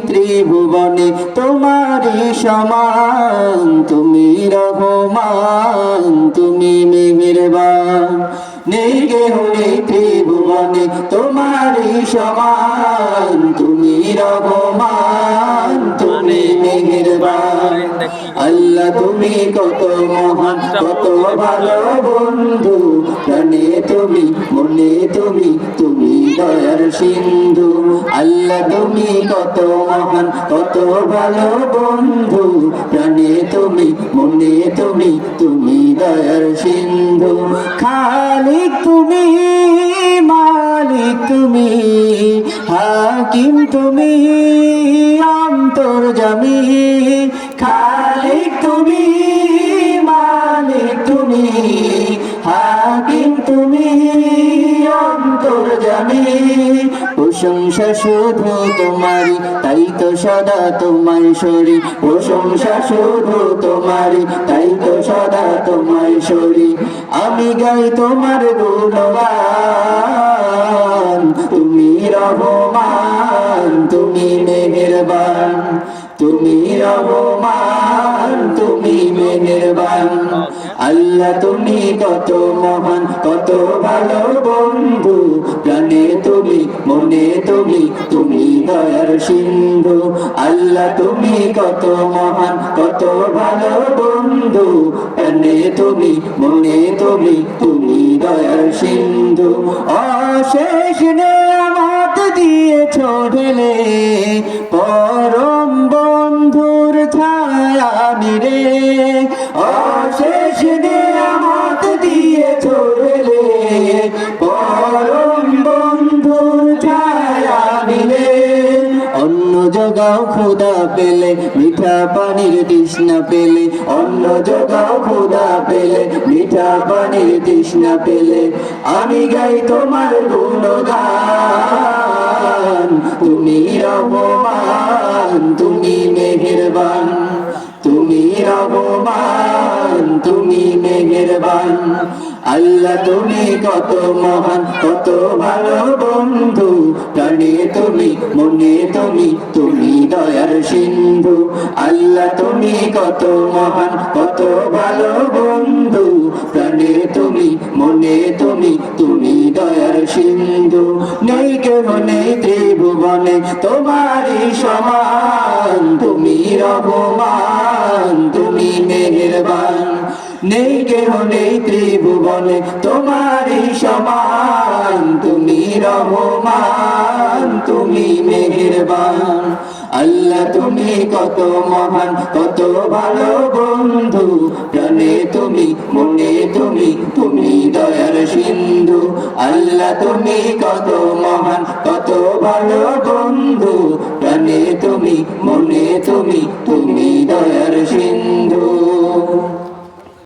ত্রিভুবনে তোমারই সমান, তুমি রহমান, তুমি মেহেরবান। নেই কেহ নেই ত্রিভুবনে তোমারই সমান, তুমি রহমান, তুমি মেহেরবান। আল্লাহ তুমি কত মহান, কত ভালো বন্ধু, প্রাণে তুমি, মনে তুমি, তুমি দয়ার সিন্ধু। আল্লাহ তুমি কত মহান, কত ভালো বন্ধু, প্রাণে তুমি, মনে তুমি, তুমি দয়ার সিন্ধু। খালিক তুমি, মালিক তুমি, হাকিম তুমি, অন্তর্যামী। খালিক তুমি, মালিক তুমি, হাকিম তুমি, অন্তর্যামী। প্রশংসা শুধু তোমারই, তাই তো সদা তোমায় সরি। প্রশংসা শুধু তোমারই, তাই তো সদা তোমায় সরি। আমি গাই তোমার গুণগান, তুমি রহমান, তুমি মেহেরবান, তুমি রহমান, তুমি মেহেরবান। আল্লাহ তুমি কত মহান, কত ভালো বন্ধু, প্রাণে তুমি, মনে তুমি, তুমি দয়ার সিন্ধু। আল্লাহ তুমি কত মহান, কত ভালো বন্ধু, প্রাণে তুমি, মনে তুমি, তুমি দয়ার সিন্ধু। অশেষ নেয়ামত দিয়েছ ঢেলে, পরম বন্ধুর ছায়া নিরে। অশেষ নেয়ামত দিয়েছ ঢেলে, পরম বন্ধুর ছায়া নিরে। অন্ন জগাও খোদা পেলে, মিঠা পানির তৃষ্ণা পেলে। অন্ন জগাও খোদা পেলে, মিঠা পানির তৃষ্ণা পেলে। আমি গাই তোমার গুণগান, তুমি রহমান, তুমি মেহেরবান, তুমি রহমান, তুমি মেহেরবান। আল্লাহ তুমি কত মহান, কত ভালো বন্ধু, প্রাণে তুমি, মনে তুমি, তুমি দয়ার সিন্ধু। আল্লাহ তুমি কত মহান, কত ভালো বন্ধু, প্রাণে তুমি, মনে তুমি, তুমি দয়ার সিন্ধু। নেই কেহ নেই ত্রিভুবনে তোমারই সমান, তুমি রহমান, তুমি মেহেরবান। নেই কেহ নেই ত্রিভুবনে তোমারই সমান, তুমি রহমান, তুমি মেহেরবান। আল্লাহ তুমি কত মহান, কত ভালো বন্ধু, প্রাণে তুমি, মনে তুমি, তুমি দয়ার সিন্ধু। আল্লাহ তুমি কত মহান, কত ভালো বন্ধু, প্রাণে তুমি, মনে তুমি, তুমি দয়ার সিন্ধু।